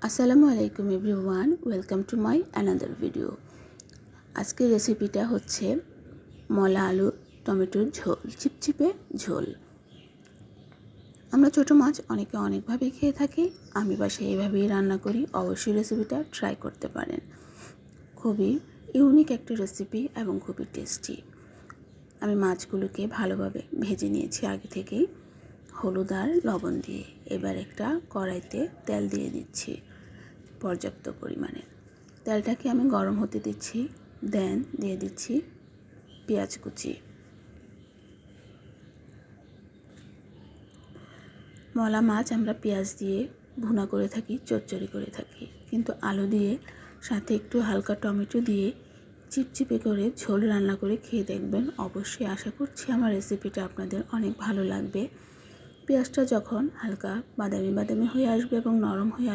আসসালামু আলাইকুম everyone, welcome to my another video. আজকের রেসিপিটা হচ্ছে মলা আলু টমেটোর ঝোল, চিপচিপে ঝোল। আমরা ছোটো মাছ অনেকে অনেকভাবে খেয়ে থাকি, আমি বাসায় এইভাবেই রান্না করি। অবশ্যই রেসিপিটা ট্রাই করতে পারেন। খুবই ইউনিক একটা রেসিপি এবং খুবই টেস্টি। আমি মাছগুলোকে ভালোভাবে ভেজে নিয়েছি আগে থেকেই হলুদ আর লবণ দিয়ে। এবার একটা কড়াইতে তেল দিয়ে দিচ্ছি পর্যাপ্ত পরিমাণে। তেলটাকে আমি গরম হতে দিচ্ছি, দেন দিয়ে দিচ্ছি পেঁয়াজ কুচি। মলা মাছ আমরা পেঁয়াজ দিয়ে ভুনা করে থাকি, চচ্চড়ি করে থাকি, কিন্তু আলু দিয়ে সাথে একটু হালকা টমেটো দিয়ে চিপচিপে করে ঝোল রান্না করে খেয়ে দেখবেন। অবশ্যই আশা করছি আমার রেসিপিটা আপনাদের অনেক ভালো লাগবে। পেঁয়াজটা যখন হালকা বাদামি বাদামি হয়ে আসবে এবং নরম হয়ে আসবে